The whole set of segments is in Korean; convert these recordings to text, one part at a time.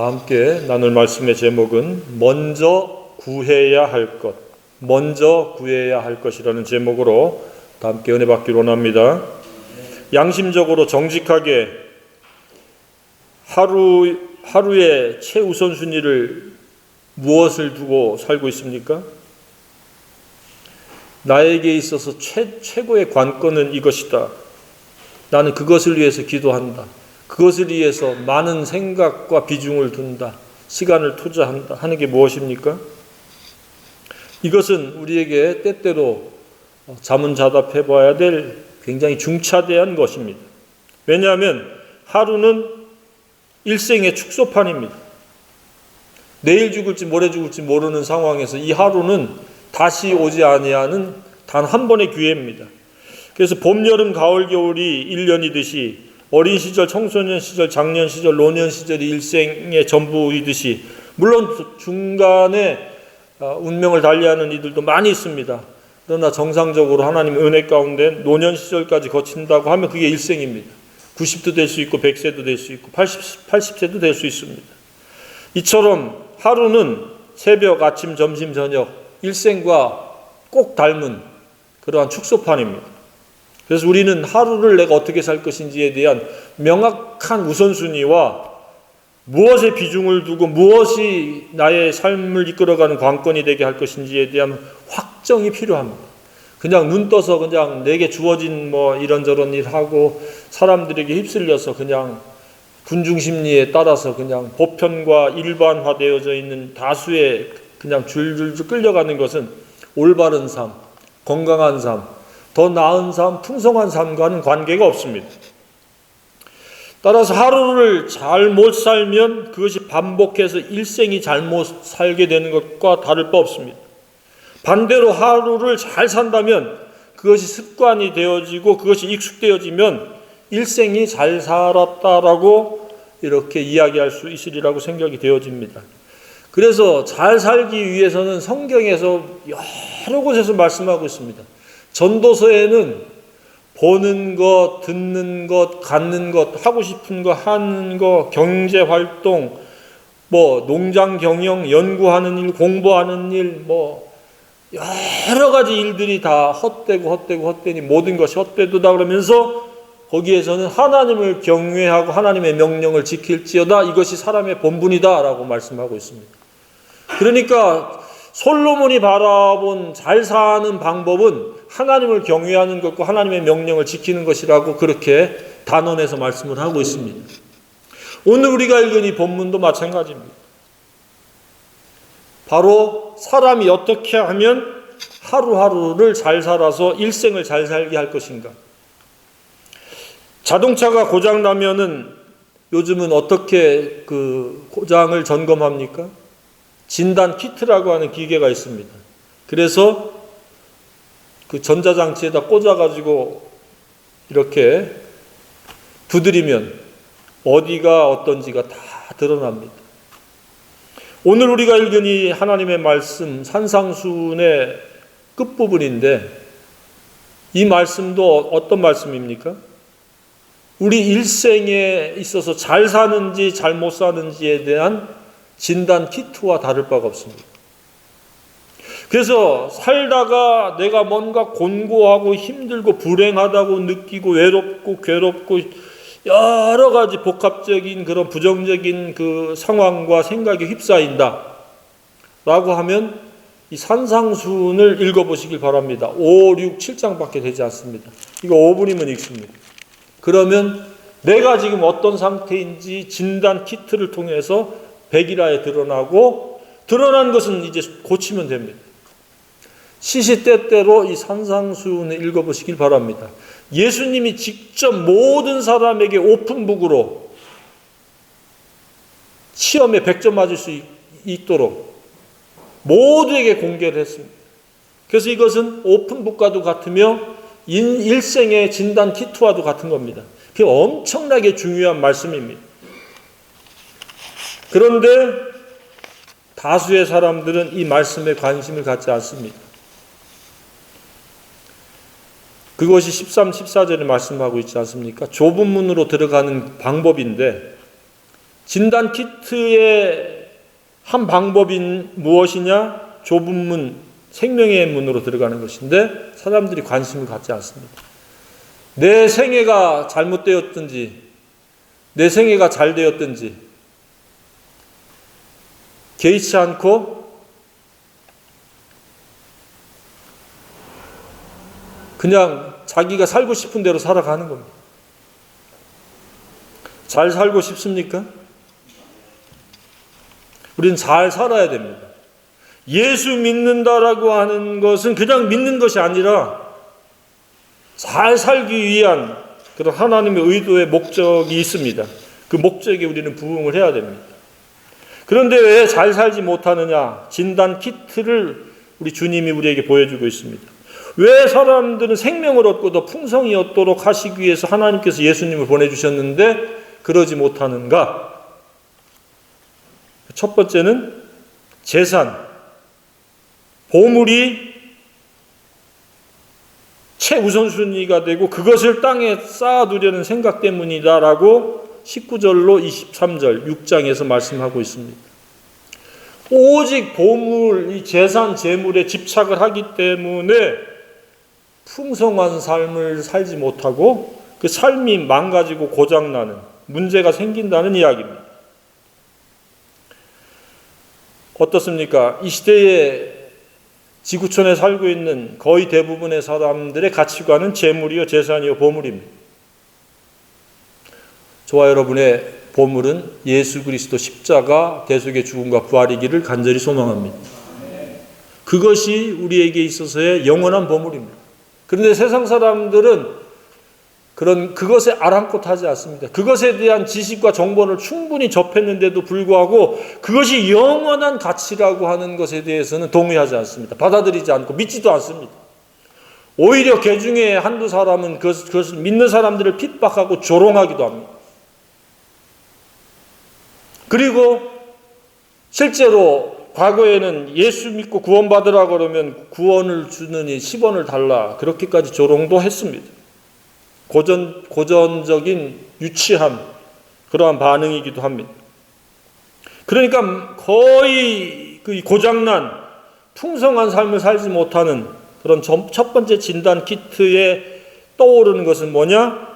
다 함께 나눌 말씀의 제목은 먼저 구해야 할 것, 먼저 구해야 할 것이라는 제목으로 다 함께 은혜 받기를 원합니다. 양심적으로 정직하게 하루의 최우선순위를 무엇을 두고 살고 있습니까? 나에게 있어서 최고의 관건은 이것이다. 나는 그것을 위해서 기도한다. 그것을 위해서 많은 생각과 비중을 둔다. 시간을 투자한다. 하는 게 무엇입니까? 이것은 우리에게 때때로 자문자답해 봐야 될 굉장히 중차대한 것입니다. 왜냐하면 하루는 일생의 축소판입니다. 내일 죽을지 모레 죽을지 모르는 상황에서 이 하루는 다시 오지 아니하는 단 한 번의 기회입니다. 그래서 봄, 여름, 가을, 겨울이 1년이듯이 어린 시절, 청소년 시절, 장년 시절, 노년 시절이 일생의 전부이듯이 물론 중간에 운명을 달리하는 이들도 많이 있습니다. 그러나 정상적으로 하나님의 은혜 가운데 노년 시절까지 거친다고 하면 그게 일생입니다. 90도 될 수 있고 100세도 될 수 있고 80세도 될 수 있습니다. 이처럼 하루는 새벽, 아침, 점심, 저녁 일생과 꼭 닮은 그러한 축소판입니다. 그래서 우리는 하루를 내가 어떻게 살 것인지에 대한 명확한 우선순위와 무엇에 비중을 두고 무엇이 나의 삶을 이끌어가는 관건이 되게 할 것인지에 대한 확정이 필요합니다. 그냥 눈 떠서 그냥 내게 주어진 이런저런 일 하고 사람들에게 휩쓸려서 그냥 군중심리에 따라서 그냥 보편과 일반화되어져 있는 다수의 그냥 줄줄줄 끌려가는 것은 올바른 삶, 건강한 삶, 더 나은 삶, 풍성한 삶과는 관계가 없습니다. 따라서 하루를 잘못 살면 그것이 반복해서 일생이 잘못 살게 되는 것과 다를 바 없습니다. 반대로 하루를 잘 산다면 그것이 습관이 되어지고 그것이 익숙되어지면 일생이 잘 살았다라고 이렇게 이야기할 수 있으리라고 생각이 되어집니다. 그래서 잘 살기 위해서는 성경에서 여러 곳에서 말씀하고 있습니다. 전도서에는 보는 것, 듣는 것, 갖는 것, 하고 싶은 거 하는 거, 경제활동, 농장 경영, 연구하는 일, 공부하는 일, 여러 가지 일들이 다 헛되니 모든 것이 헛되도다 그러면서 거기에서는 하나님을 경외하고 하나님의 명령을 지킬지어다 이것이 사람의 본분이다 라고 말씀하고 있습니다. 그러니까 솔로몬이 바라본 잘 사는 방법은 하나님을 경외하는 것과 하나님의 명령을 지키는 것이라고 그렇게 단언해서 말씀을 하고 있습니다. 오늘 우리가 읽은 이 본문도 마찬가지입니다. 바로 사람이 어떻게 하면 하루하루를 잘 살아서 일생을 잘 살게 할 것인가. 자동차가 고장나면은 요즘은 어떻게 그 고장을 점검합니까? 진단 키트라고 하는 기계가 있습니다. 그래서 그 전자장치에다 꽂아가지고 이렇게 두드리면 어디가 어떤지가 다 드러납니다. 오늘 우리가 읽은 이 하나님의 말씀 산상수훈의 끝부분인데 이 말씀도 어떤 말씀입니까? 우리 일생에 있어서 잘 사는지 잘못 사는지에 대한 진단 키트와 다를 바가 없습니다. 그래서 살다가 내가 뭔가 곤고하고 힘들고 불행하다고 느끼고 외롭고 괴롭고 여러 가지 복합적인 그런 부정적인 그 상황과 생각에 휩싸인다 라고 하면 이 산상수훈을 읽어보시길 바랍니다. 5, 6, 7장밖에 되지 않습니다. 이거 5분이면 읽습니다. 그러면 내가 지금 어떤 상태인지 진단 키트를 통해서 백일하에 드러나고 드러난 것은 이제 고치면 됩니다. 시시때때로 이 산상수훈을 읽어보시길 바랍니다. 예수님이 직접 모든 사람에게 오픈북으로 시험에 100점 맞을 수 있도록 모두에게 공개를 했습니다. 그래서 이것은 오픈북과도 같으며 일생의 진단 키트와도 같은 겁니다. 그게 엄청나게 중요한 말씀입니다. 그런데 다수의 사람들은 이 말씀에 관심을 갖지 않습니다. 그것이 13, 14절에 말씀하고 있지 않습니까? 좁은 문으로 들어가는 방법인데 진단 키트의 한 방법이 무엇이냐? 좁은 문, 생명의 문으로 들어가는 것인데 사람들이 관심을 갖지 않습니다. 내 생애가 잘못되었든지 내 생애가 잘 되었든지 개의치 않고 그냥 자기가 살고 싶은 대로 살아가는 겁니다. 잘 살고 싶습니까? 우리는 잘 살아야 됩니다. 예수 믿는다라고 하는 것은 그냥 믿는 것이 아니라 잘 살기 위한 그런 하나님의 의도의 목적이 있습니다. 그 목적에 우리는 부응을 해야 됩니다. 그런데 왜 잘 살지 못하느냐? 진단 키트를 우리 주님이 우리에게 보여주고 있습니다. 왜 사람들은 생명을 얻고 더 풍성히 얻도록 하시기 위해서 하나님께서 예수님을 보내주셨는데 그러지 못하는가? 첫 번째는 재산, 보물이 최우선순위가 되고 그것을 땅에 쌓아두려는 생각 때문이다라고 19절로 23절 6장에서 말씀하고 있습니다. 오직 보물, 이 재산, 재물에 집착을 하기 때문에 풍성한 삶을 살지 못하고 그 삶이 망가지고 고장나는 문제가 생긴다는 이야기입니다. 어떻습니까? 이 시대에 지구촌에 살고 있는 거의 대부분의 사람들의 가치관은 재물이요, 재산이요, 보물입니다. 저와 여러분의 보물은 예수 그리스도 십자가 대속의 죽음과 부활이기를 간절히 소망합니다. 그것이 우리에게 있어서의 영원한 보물입니다. 그런데 세상 사람들은 그것에 아랑곳하지 않습니다. 그것에 대한 지식과 정보를 충분히 접했는데도 불구하고 그것이 영원한 가치라고 하는 것에 대해서는 동의하지 않습니다. 받아들이지 않고 믿지도 않습니다. 오히려 개 중에 한두 사람은 그것을 믿는 사람들을 핍박하고 조롱하기도 합니다. 그리고 실제로 과거에는 예수 믿고 구원받으라 그러면 구원을 주느니 10원을 달라 그렇게까지 조롱도 했습니다. 고전적인 유치함, 그러한 반응이기도 합니다. 그러니까 거의 그 고장난 풍성한 삶을 살지 못하는 그런 첫 번째 진단 키트에 떠오르는 것은 뭐냐?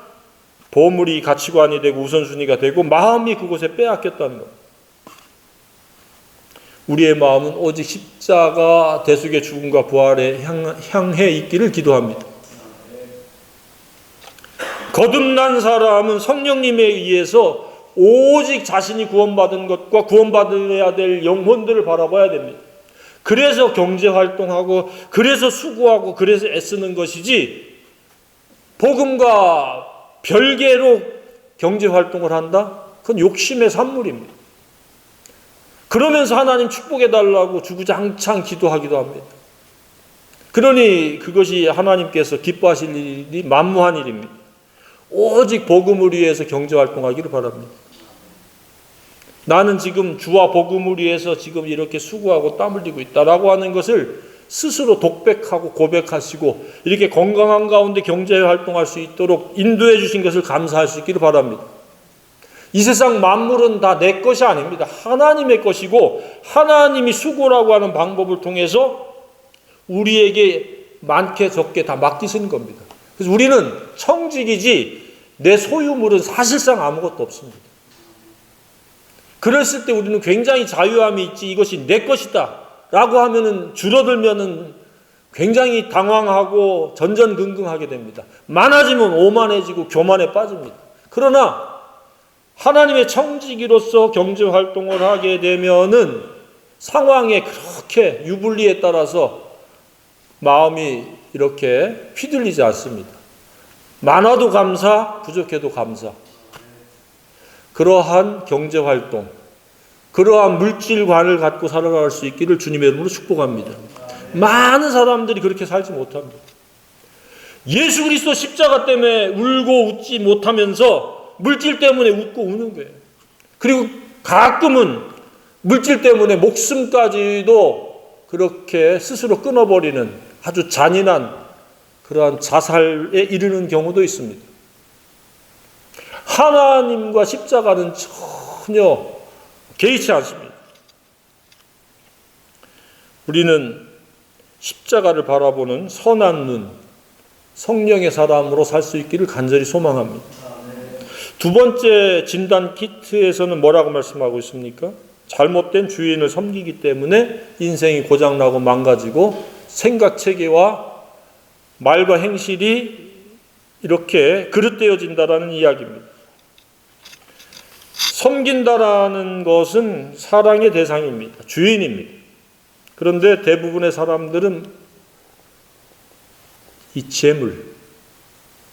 보물이 가치관이 되고 우선순위가 되고 마음이 그곳에 빼앗겼다는 것. 우리의 마음은 오직 십자가 대속의 죽음과 부활에 향해 있기를 기도합니다. 거듭난 사람은 성령님에 의해서 오직 자신이 구원받은 것과 구원받아야 될 영혼들을 바라봐야 됩니다. 그래서 경제활동하고 그래서 수고하고 그래서 애쓰는 것이지 복음과 별개로 경제활동을 한다? 그건 욕심의 산물입니다. 그러면서 하나님 축복해달라고 주구장창 기도하기도 합니다. 그러니 그것이 하나님께서 기뻐하실 일이 만무한 일입니다. 오직 복음을 위해서 경제활동하기를 바랍니다. 나는 지금 주와 복음을 위해서 지금 이렇게 수고하고 땀 흘리고 있다라고 하는 것을 스스로 독백하고 고백하시고 이렇게 건강한 가운데 경제활동할 수 있도록 인도해 주신 것을 감사할 수 있기를 바랍니다. 이 세상 만물은 다 내 것이 아닙니다. 하나님의 것이고 하나님이 수고라고 하는 방법을 통해서 우리에게 많게 적게 다 맡기시는 겁니다. 그래서 우리는 청직이지 내 소유물은 사실상 아무것도 없습니다. 그랬을 때 우리는 굉장히 자유함이 있지 이것이 내 것이다 라고 하면은 줄어들면은 굉장히 당황하고 전전긍긍하게 됩니다. 많아지면 오만해지고 교만에 빠집니다. 그러나 하나님의 청지기로서 경제활동을 하게 되면은 상황에 그렇게 유불리에 따라서 마음이 이렇게 휘둘리지 않습니다. 많아도 감사, 부족해도 감사. 그러한 경제활동, 그러한 물질관을 갖고 살아갈 수 있기를 주님의 이름으로 축복합니다. 많은 사람들이 그렇게 살지 못합니다. 예수 그리스도 십자가 때문에 울고 웃지 못하면서 물질 때문에 웃고 우는 거예요. 그리고 가끔은 물질 때문에 목숨까지도 그렇게 스스로 끊어버리는 아주 잔인한 그러한 자살에 이르는 경우도 있습니다. 하나님과 십자가는 전혀 개의치 않습니다. 우리는 십자가를 바라보는 선한 눈, 성령의 사람으로 살 수 있기를 간절히 소망합니다. 두 번째 진단 키트에서는 뭐라고 말씀하고 있습니까? 잘못된 주인을 섬기기 때문에 인생이 고장나고 망가지고 생각체계와 말과 행실이 이렇게 그릇되어진다라는 이야기입니다. 섬긴다라는 것은 사랑의 대상입니다. 주인입니다. 그런데 대부분의 사람들은 이 재물,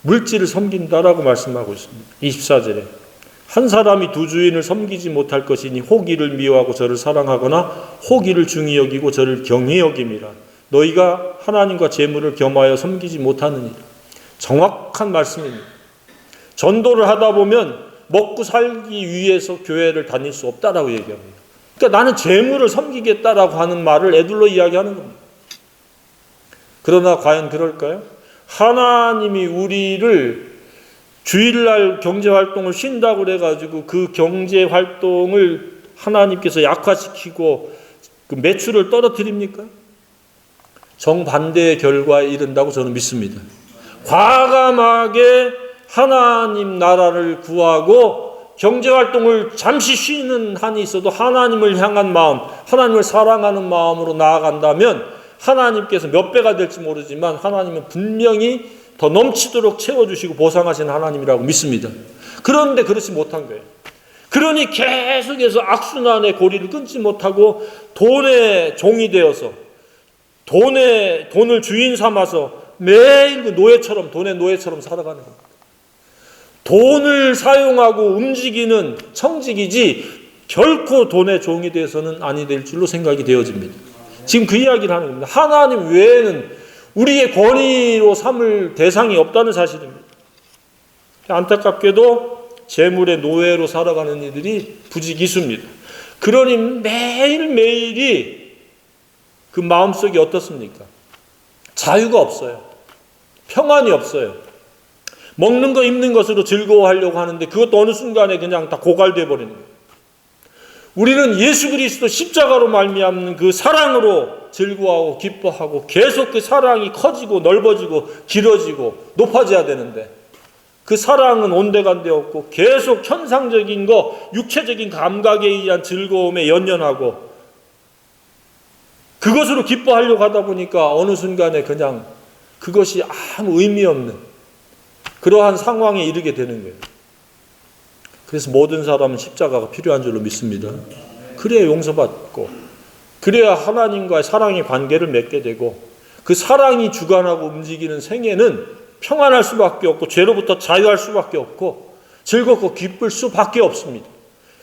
물질을 섬긴다라고 말씀하고 있습니다. 24절에 한 사람이 두 주인을 섬기지 못할 것이니 혹이를 미워하고 저를 사랑하거나 혹이를 중히 여기고 저를 경히 여김이라. 너희가 하나님과 재물을 겸하여 섬기지 못하느니라. 정확한 말씀입니다. 전도를 하다 보면 먹고 살기 위해서 교회를 다닐 수 없다라고 얘기합니다. 그러니까 나는 재물을 섬기겠다라고 하는 말을 애둘러 이야기하는 겁니다. 그러나 과연 그럴까요? 하나님이 우리를 주일날 경제활동을 쉰다고 그래가지고 그 경제활동을 하나님께서 약화시키고 그 매출을 떨어뜨립니까? 정반대의 결과에 이른다고 저는 믿습니다. 과감하게 하나님 나라를 구하고 경제활동을 잠시 쉬는 한이 있어도 하나님을 향한 마음, 하나님을 사랑하는 마음으로 나아간다면 하나님께서 몇 배가 될지 모르지만 하나님은 분명히 더 넘치도록 채워주시고 보상하시는 하나님이라고 믿습니다. 그런데 그렇지 못한 거예요. 그러니 계속해서 악순환의 고리를 끊지 못하고 돈의 종이 되어서 돈을 주인 삼아서 매일 그 노예처럼, 돈의 노예처럼 살아가는 겁니다. 돈을 사용하고 움직이는 청직이지 결코 돈의 종이 되어서는 아니 될 줄로 생각이 되어집니다. 지금 그 이야기를 하는 겁니다. 하나님 외에는 우리의 권위로 삼을 대상이 없다는 사실입니다. 안타깝게도 재물의 노예로 살아가는 이들이 부지기수입니다. 그러니 매일매일이 그 마음속이 어떻습니까? 자유가 없어요. 평안이 없어요. 먹는 거 입는 것으로 즐거워하려고 하는데 그것도 어느 순간에 그냥 다 고갈돼 버리는 거예요. 우리는 예수 그리스도 십자가로 말미암는 그 사랑으로 즐거워하고 기뻐하고 계속 그 사랑이 커지고 넓어지고 길어지고 높아져야 되는데 그 사랑은 온데간데 없고 계속 현상적인 거, 육체적인 감각에 의한 즐거움에 연연하고 그것으로 기뻐하려고 하다 보니까 어느 순간에 그냥 그것이 아무 의미 없는 그러한 상황에 이르게 되는 거예요. 그래서 모든 사람은 십자가가 필요한 줄로 믿습니다. 그래야 용서받고 그래야 하나님과의 사랑의 관계를 맺게 되고 그 사랑이 주관하고 움직이는 생애는 평안할 수밖에 없고 죄로부터 자유할 수밖에 없고 즐겁고 기쁠 수밖에 없습니다.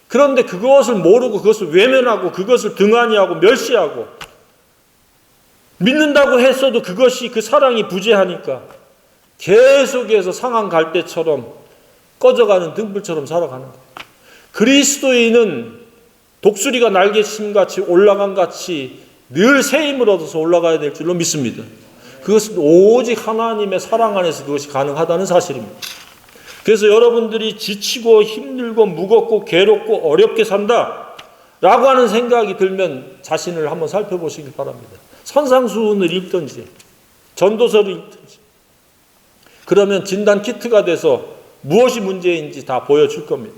그런데 그것을 모르고 그것을 외면하고 그것을 등한히하고 멸시하고 믿는다고 했어도 그것이 그 사랑이 부재하니까 계속해서 상한 갈대처럼 꺼져가는 등불처럼 살아가는 거예요. 그리스도인은 독수리가 날개심같이 올라간 같이 늘 새 힘을 얻어서 올라가야 될 줄로 믿습니다. 그것은 오직 하나님의 사랑 안에서 그것이 가능하다는 사실입니다. 그래서 여러분들이 지치고 힘들고 무겁고 괴롭고 어렵게 산다 라고 하는 생각이 들면 자신을 한번 살펴보시기 바랍니다. 산상수훈을 읽든지 전도서를 읽든지 그러면 진단 키트가 돼서 무엇이 문제인지 다 보여줄 겁니다.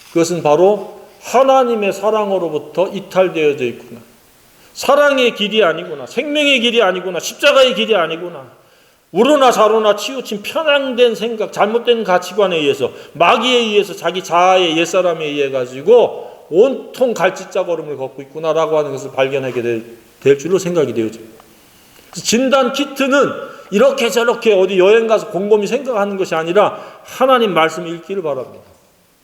그것은 바로 하나님의 사랑으로부터 이탈되어져 있구나. 사랑의 길이 아니구나. 생명의 길이 아니구나. 십자가의 길이 아니구나. 우로나 좌로나 치우친 편향된 생각, 잘못된 가치관에 의해서 마귀에 의해서 자기 자아의 옛사람에 의해 가지고 온통 갈짓자걸음을 걷고 있구나라고 하는 것을 발견하게 될 줄로 생각이 되어집니다. 진단 키트는 이렇게 저렇게 어디 여행 가서 곰곰이 생각하는 것이 아니라 하나님 말씀 읽기를 바랍니다.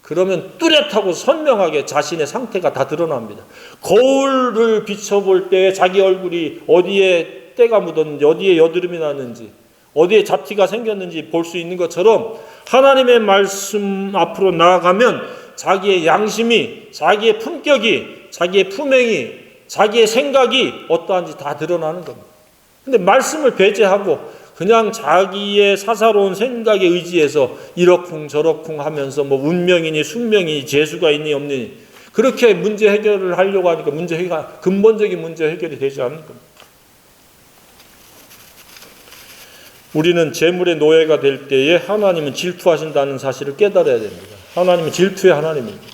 그러면 뚜렷하고 선명하게 자신의 상태가 다 드러납니다. 거울을 비춰볼 때 자기 얼굴이 어디에 때가 묻었는지 어디에 여드름이 났는지 어디에 잡티가 생겼는지 볼 수 있는 것처럼 하나님의 말씀 앞으로 나아가면 자기의 양심이, 자기의 품격이, 자기의 품행이, 자기의 생각이 어떠한지 다 드러나는 겁니다. 근데 말씀을 배제하고 그냥 자기의 사사로운 생각에 의지해서 이러쿵 저러쿵 하면서 뭐 운명이니 숙명이니 재수가 있니 없니 그렇게 문제 해결을 하려고 하니까 근본적인 문제 해결이 되지 않는 겁니다. 우리는 재물의 노예가 될 때에 하나님은 질투하신다는 사실을 깨달아야 됩니다. 하나님은 질투의 하나님입니다.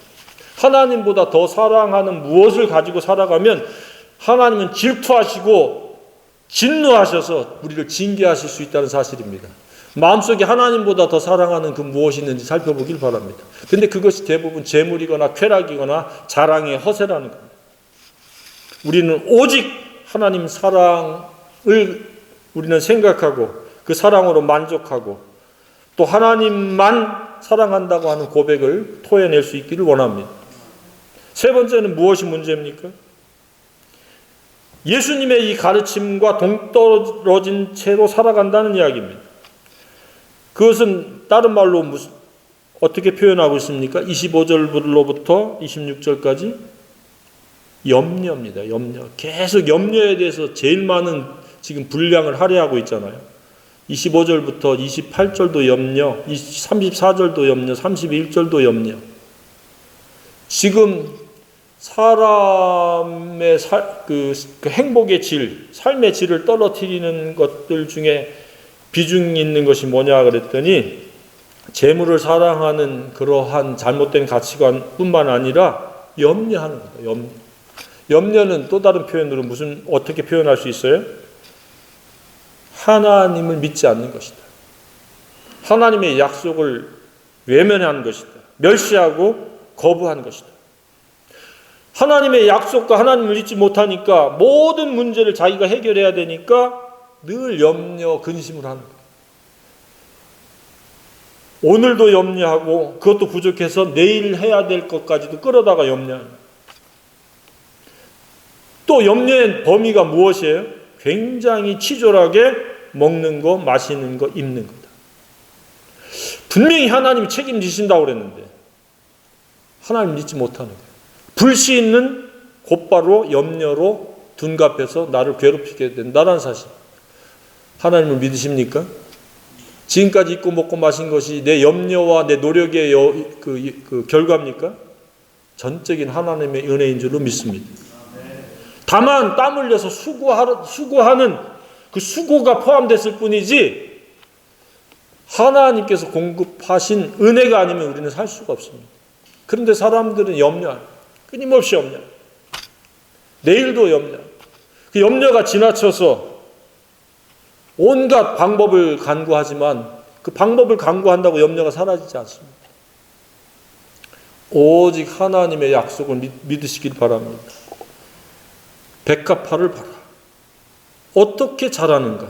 하나님보다 더 사랑하는 무엇을 가지고 살아가면 하나님은 질투하시고 진노하셔서 우리를 징계하실 수 있다는 사실입니다. 마음속에 하나님보다 더 사랑하는 그 무엇이 있는지 살펴보길 바랍니다. 근데 그것이 대부분 재물이거나 쾌락이거나 자랑의 허세라는 겁니다. 우리는 오직 하나님 사랑을 우리는 생각하고 그 사랑으로 만족하고 또 하나님만 사랑한다고 하는 고백을 토해낼 수 있기를 원합니다. 세 번째는 무엇이 문제입니까? 예수님의 이 가르침과 동떨어진 채로 살아간다는 이야기입니다. 그것은 다른 말로 어떻게 표현하고 있습니까? 25절로부터 26절까지 염려입니다. 염려. 계속 염려에 대해서 제일 많은 지금 분량을 할애하고 있잖아요. 25절부터 28절도 염려, 34절도 염려, 31절도 염려. 지금 사람의 그 행복의 질, 삶의 질을 떨어뜨리는 것들 중에 비중 있는 것이 뭐냐 그랬더니 재물을 사랑하는 그러한 잘못된 가치관뿐만 아니라 염려하는 거다. 염려. 염려는 또 다른 표현으로 어떻게 표현할 수 있어요? 하나님을 믿지 않는 것이다. 하나님의 약속을 외면한 것이다. 멸시하고 거부한 것이다. 하나님의 약속과 하나님을 믿지 못하니까 모든 문제를 자기가 해결해야 되니까 늘 염려, 근심을 하는 거예요. 오늘도 염려하고 그것도 부족해서 내일 해야 될 것까지도 끌어다가 염려하는 거예요. 또 염려의 범위가 무엇이에요? 굉장히 치졸하게 먹는 거, 마시는 거, 입는 거다. 분명히 하나님이 책임지신다고 그랬는데 하나님 믿지 못하는 거예요. 불씨 있는 곧바로 염려로 둔갑해서 나를 괴롭히게 된다는 사실. 하나님을 믿으십니까? 지금까지 입고 먹고 마신 것이 내 염려와 내 노력의 그 결과입니까? 전적인 하나님의 은혜인 줄로 믿습니다. 다만 땀 흘려서 수고하는 그 수고가 포함됐을 뿐이지 하나님께서 공급하신 은혜가 아니면 우리는 살 수가 없습니다. 그런데 사람들은 염려해요. 끊임없이 염려. 내일도 염려. 그 염려가 지나쳐서 온갖 방법을 간구하지만 그 방법을 간구한다고 염려가 사라지지 않습니다. 오직 하나님의 약속을 믿으시길 바랍니다. 백합화를 봐라. 어떻게 잘하는가?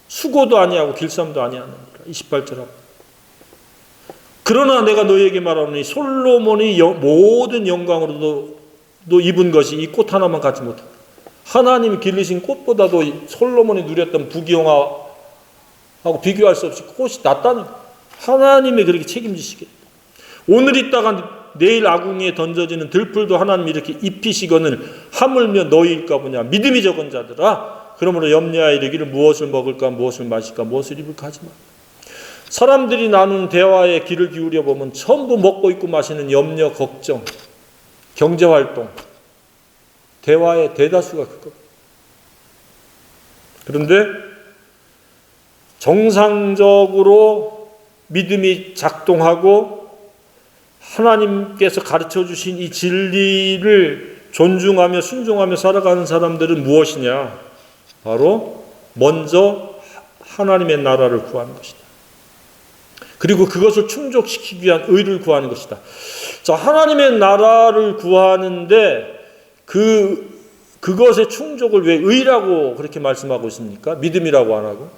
수고도 아니하고 길쌈도 아니하는가? 28절 앞. 그러나 내가 너희에게 말하노니 솔로몬이 모든 영광으로도 입은 것이 이 꽃 하나만 갖지 못한다. 하나님이 기르신 꽃보다도 솔로몬이 누렸던 부귀영화하고 비교할 수 없이 꽃이 낫다는 거예요. 하나님이 그렇게 책임지시겠다. 오늘 있다가 내일 아궁이에 던져지는 들풀도 하나님이 이렇게 입히시거늘 하물며 너희일까 보냐. 믿음이 적은 자들아. 그러므로 염려하여 이르기를 무엇을 먹을까 무엇을 마실까 무엇을 입을까 하지 마. 사람들이 나누는 대화에 귀를 기울여 보면 전부 먹고 입고 마시는 염려, 걱정, 경제활동, 대화의 대다수가 그거. 그런데 정상적으로 믿음이 작동하고 하나님께서 가르쳐 주신 이 진리를 존중하며 순종하며 살아가는 사람들은 무엇이냐? 바로 먼저 하나님의 나라를 구하는 것이다. 그리고 그것을 충족시키기 위한 의를 구하는 것이다. 자, 하나님의 나라를 구하는데 그것의 충족을 왜 의라고 그렇게 말씀하고 있습니까? 믿음이라고 안 하고?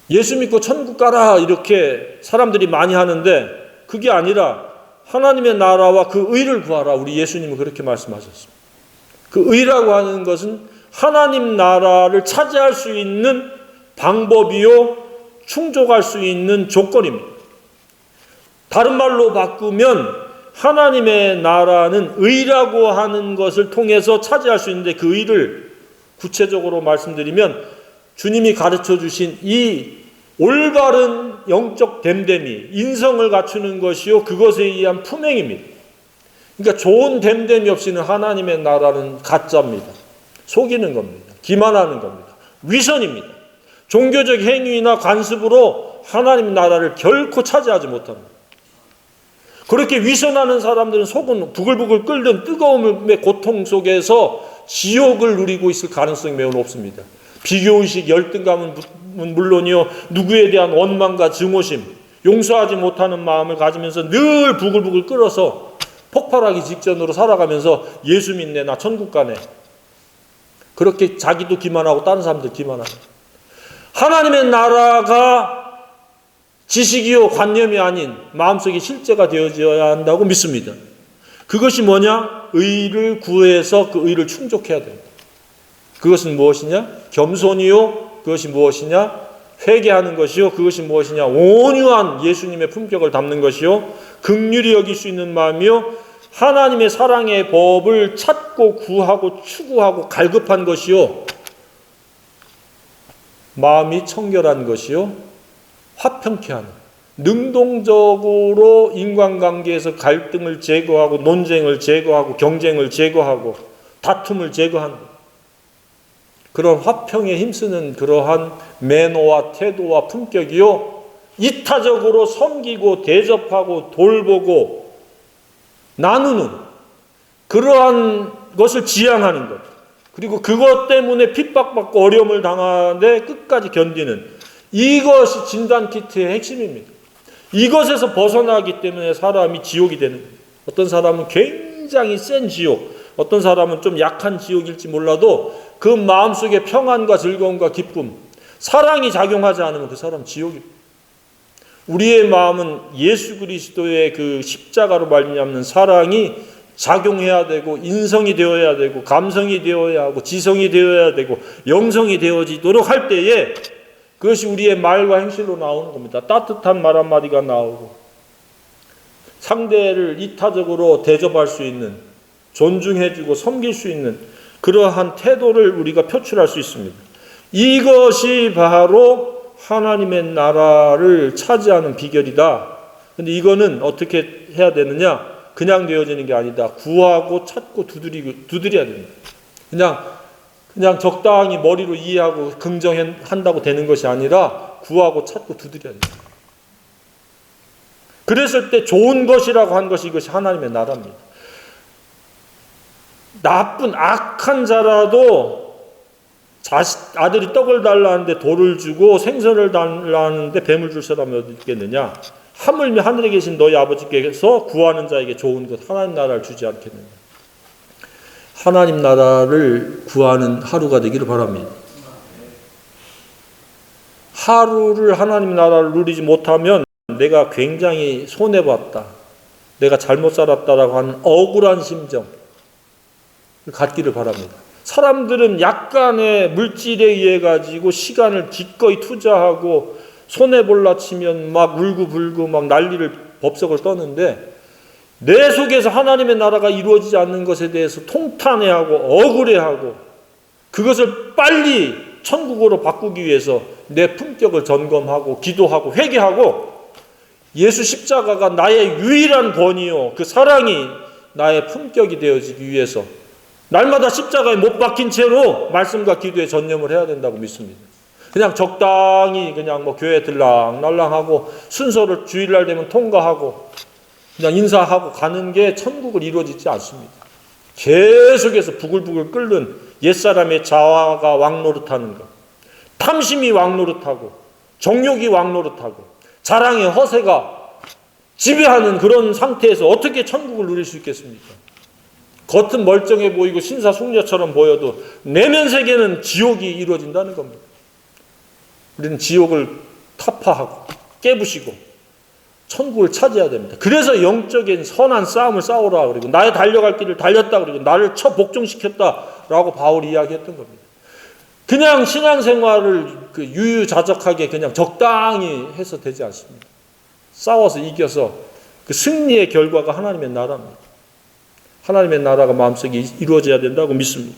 예수 믿고 천국 가라 이렇게 사람들이 많이 하는데 그게 아니라 하나님의 나라와 그 의를 구하라. 우리 예수님은 그렇게 말씀하셨습니다. 그 의라고 하는 것은 하나님 나라를 차지할 수 있는 방법이요 충족할 수 있는 조건입니다. 다른 말로 바꾸면 하나님의 나라는 의라고 하는 것을 통해서 차지할 수 있는데 그 의를 구체적으로 말씀드리면 주님이 가르쳐 주신 이 올바른 영적 됨됨이, 인성을 갖추는 것이요 그것에 의한 품행입니다. 그러니까 좋은 됨됨이 없이는 하나님의 나라는 가짜입니다. 속이는 겁니다. 기만하는 겁니다. 위선입니다. 종교적 행위나 관습으로 하나님 나라를 결코 차지하지 못합니다. 그렇게 위선하는 사람들은 속은 부글부글 끓는 뜨거움의 고통 속에서 지옥을 누리고 있을 가능성이 매우 높습니다. 비교의식, 열등감은 물론이요, 누구에 대한 원망과 증오심, 용서하지 못하는 마음을 가지면서 늘 부글부글 끓어서 폭발하기 직전으로 살아가면서 예수 믿네, 나 천국 가네. 그렇게 자기도 기만하고 다른 사람들 기만하고. 하나님의 나라가 지식이요 관념이 아닌 마음속에 실제가 되어져야 한다고 믿습니다. 그것이 뭐냐? 의를 구해서 그 의를 충족해야 됩니다. 그것은 무엇이냐? 겸손이요. 그것이 무엇이냐? 회개하는 것이요. 그것이 무엇이냐? 온유한 예수님의 품격을 담는 것이요. 긍휼히 여길 수 있는 마음이요. 하나님의 사랑의 법을 찾고 구하고 추구하고 갈급한 것이요. 마음이 청결한 것이요. 화평케 하는, 능동적으로 인간관계에서 갈등을 제거하고 논쟁을 제거하고 경쟁을 제거하고 다툼을 제거하는 그런 화평에 힘쓰는 그러한 매너와 태도와 품격이요. 이타적으로 섬기고 대접하고 돌보고 나누는 그러한 것을 지향하는 것. 그리고 그것 때문에 핍박받고 어려움을 당하는데 끝까지 견디는 이것이 진단키트의 핵심입니다. 이것에서 벗어나기 때문에 사람이 지옥이 되는 거예요. 어떤 사람은 굉장히 센 지옥, 어떤 사람은 좀 약한 지옥일지 몰라도 그 마음속에 평안과 즐거움과 기쁨, 사랑이 작용하지 않으면 그 사람은 지옥입니다. 우리의 마음은 예수 그리스도의 그 십자가로 말미암는 사랑이 작용해야 되고 인성이 되어야 되고 감성이 되어야 하고 지성이 되어야 되고 영성이 되어지도록 할 때에 그것이 우리의 말과 행실로 나오는 겁니다. 따뜻한 말 한마디가 나오고 상대를 이타적으로 대접할 수 있는, 존중해주고 섬길 수 있는 그러한 태도를 우리가 표출할 수 있습니다. 이것이 바로 하나님의 나라를 차지하는 비결이다. 근데 이거는 어떻게 해야 되느냐? 그냥 되어지는 게 아니다. 구하고 찾고 두드려야 됩니다. 그냥 적당히 머리로 이해하고 긍정한다고 되는 것이 아니라 구하고 찾고 두드려야 됩니다. 그랬을 때 좋은 것이라고 한 것이 이것이 하나님의 나라입니다. 나쁜 악한 자라도 아들이 떡을 달라는데 돌을 주고 생선을 달라는데 뱀을 줄 사람이 어디 있겠느냐? 하물며 하늘에 계신 너희 아버지께서 구하는 자에게 좋은 것 하나님 나라를 주지 않겠느냐? 하나님 나라를 구하는 하루가 되기를 바랍니다. 하루를 하나님 나라를 누리지 못하면 내가 굉장히 손해봤다, 내가 잘못 살았다라고 하는 억울한 심정을 갖기를 바랍니다. 사람들은 약간의 물질에 의해 가지고 시간을 기꺼이 투자하고 손해볼라 치면 막 울고불고 막 난리를 법석을 떠는데 내 속에서 하나님의 나라가 이루어지지 않는 것에 대해서 통탄해하고 억울해하고 그것을 빨리 천국으로 바꾸기 위해서 내 품격을 점검하고 기도하고 회개하고 예수 십자가가 나의 유일한 권위요 그 사랑이 나의 품격이 되어지기 위해서 날마다 십자가에 못 박힌 채로 말씀과 기도에 전념을 해야 된다고 믿습니다. 그냥 적당히 그냥 뭐 교회 들락날락하고 순서를 주일날 되면 통과하고 그냥 인사하고 가는 게 천국을 이루어지지 않습니다. 계속해서 부글부글 끓는 옛사람의 자아가 왕노릇하는 것, 탐심이 왕노릇하고 정욕이 왕노릇하고 자랑의 허세가 지배하는 그런 상태에서 어떻게 천국을 누릴 수 있겠습니까? 겉은 멀쩡해 보이고 신사숙녀처럼 보여도 내면 세계는 지옥이 이루어진다는 겁니다. 우리는 지옥을 타파하고 깨부시고 천국을 차지해야 됩니다. 그래서 영적인 선한 싸움을 싸우라 그리고 나의 달려갈 길을 달렸다 그리고 나를 복종시켰다라고 바울이 이야기했던 겁니다. 그냥 신앙생활을 유유자적하게 그냥 적당히 해서 되지 않습니다. 싸워서 이겨서 그 승리의 결과가 하나님의 나라입니다. 하나님의 나라가 마음속에 이루어져야 된다고 믿습니다.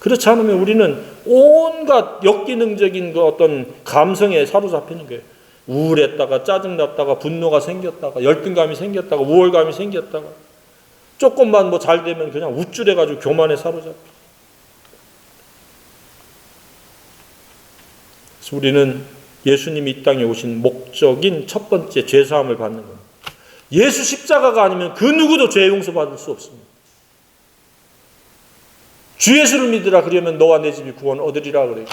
그렇지 않으면 우리는 온갖 역기능적인 그 어떤 감성에 사로잡히는 거예요. 우울했다가 짜증났다가 분노가 생겼다가 열등감이 생겼다가 우월감이 생겼다가 조금만 뭐 잘 되면 그냥 우쭐해가지고 교만에 사로잡혀. 그래서 우리는 예수님이 이 땅에 오신 목적인 첫 번째 죄사함을 받는 겁니다. 예수 십자가가 아니면 그 누구도 죄 용서받을 수 없습니다. 주 예수를 믿으라 그러면 너와 내 집이 구원 얻으리라 그래요.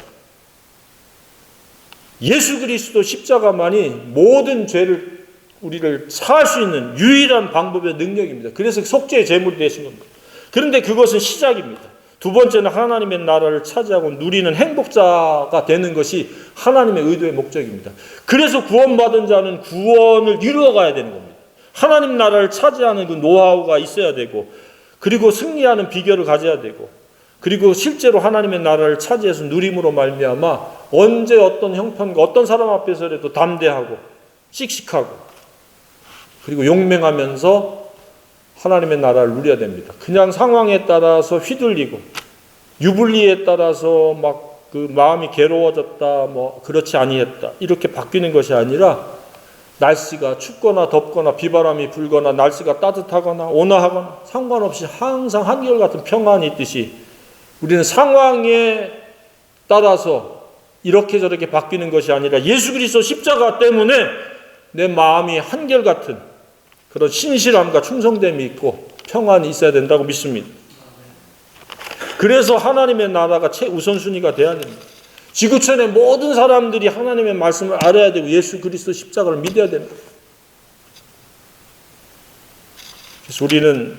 예수 그리스도 십자가만이 모든 죄를 우리를 사할 수 있는 유일한 방법의 능력입니다. 그래서 속죄의 제물이 되신 겁니다. 그런데 그것은 시작입니다. 두 번째는 하나님의 나라를 차지하고 누리는 행복자가 되는 것이 하나님의 의도의 목적입니다. 그래서 구원받은 자는 구원을 이루어가야 되는 겁니다. 하나님 나라를 차지하는 그 노하우가 있어야 되고, 그리고 승리하는 비결을 가져야 되고, 그리고 실제로 하나님의 나라를 차지해서 누림으로 말미암아 언제 어떤 형편과 어떤 사람 앞에서라도 담대하고 씩씩하고 그리고 용맹하면서 하나님의 나라를 누려야 됩니다. 그냥 상황에 따라서 휘둘리고 유불리에 따라서 막 그 마음이 괴로워졌다, 뭐 그렇지 아니했다 이렇게 바뀌는 것이 아니라 날씨가 춥거나 덥거나 비바람이 불거나 날씨가 따뜻하거나 온화하거나 상관없이 항상 한결같은 평안이 있듯이 우리는 상황에 따라서 이렇게 저렇게 바뀌는 것이 아니라 예수 그리스도 십자가 때문에 내 마음이 한결같은 그런 신실함과 충성됨이 있고 평안이 있어야 된다고 믿습니다. 그래서 하나님의 나라가 최우선순위가 돼야 됩니다. 지구촌의 모든 사람들이 하나님의 말씀을 알아야 되고 예수 그리스도 십자가를 믿어야 됩니다. 그래서 우리는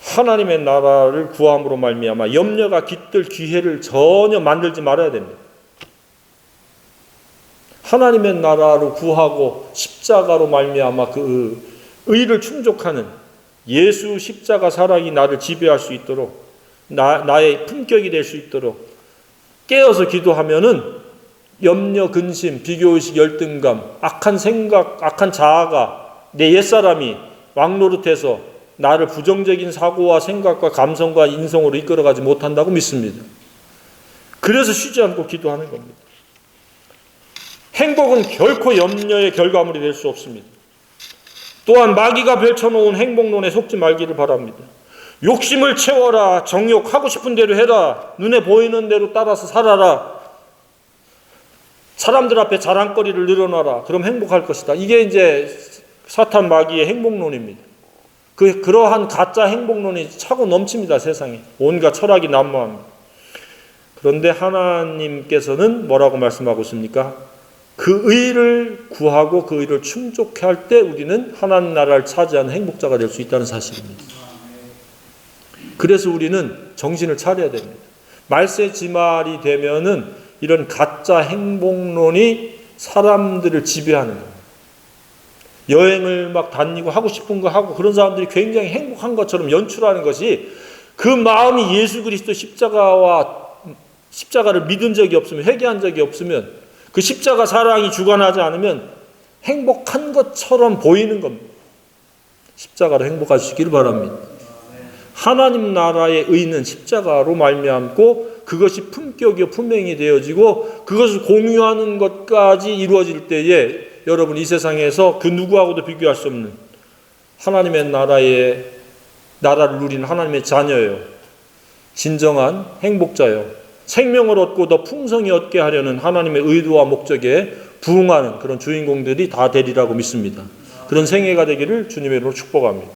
하나님의 나라를 구함으로 말미암아 염려가 깃들 기회를 전혀 만들지 말아야 됩니다. 하나님의 나라를 구하고 십자가로 말미암아 그 의를 충족하는 예수 십자가 사랑이 나를 지배할 수 있도록 나의 품격이 될 수 있도록 깨어서 기도하면은 염려, 근심, 비교의식, 열등감, 악한 생각, 악한 자아가 내 옛사람이 왕노릇해서 나를 부정적인 사고와 생각과 감성과 인성으로 이끌어가지 못한다고 믿습니다. 그래서 쉬지 않고 기도하는 겁니다. 행복은 결코 염려의 결과물이 될 수 없습니다. 또한 마귀가 펼쳐놓은 행복론에 속지 말기를 바랍니다. 욕심을 채워라. 정욕 하고 싶은 대로 해라. 눈에 보이는 대로 따라서 살아라. 사람들 앞에 자랑거리를 늘어놔라. 그럼 행복할 것이다. 이게 이제 사탄 마귀의 행복론입니다. 그러한 가짜 행복론이 차고 넘칩니다. 세상에. 온갖 철학이 난무합니다. 그런데 하나님께서는 뭐라고 말씀하고 있습니까? 그 의를 구하고 그 의를 충족할 때 우리는 하나님 나라를 차지하는 행복자가 될 수 있다는 사실입니다. 그래서 우리는 정신을 차려야 됩니다. 말세지말이 되면은 이런 가짜 행복론이 사람들을 지배하는 겁니다. 여행을 막 다니고 하고 싶은 거 하고 그런 사람들이 굉장히 행복한 것처럼 연출하는 것이 그 마음이 예수 그리스도 십자가를 믿은 적이 없으면 회개한 적이 없으면 그 십자가 사랑이 주관하지 않으면 행복한 것처럼 보이는 겁니다. 십자가로 행복하시기를 바랍니다. 하나님 나라의 의는 십자가로 말미암고 그것이 품격이요 품행이 되어지고 그것을 공유하는 것까지 이루어질 때에 여러분 이 세상에서 그 누구하고도 비교할 수 없는 하나님의 나라를 누리는 하나님의 자녀예요. 진정한 행복자요. 생명을 얻고 더 풍성히 얻게 하려는 하나님의 의도와 목적에 부응하는 그런 주인공들이 다 되리라고 믿습니다. 그런 생애가 되기를 주님의 이름으로 축복합니다.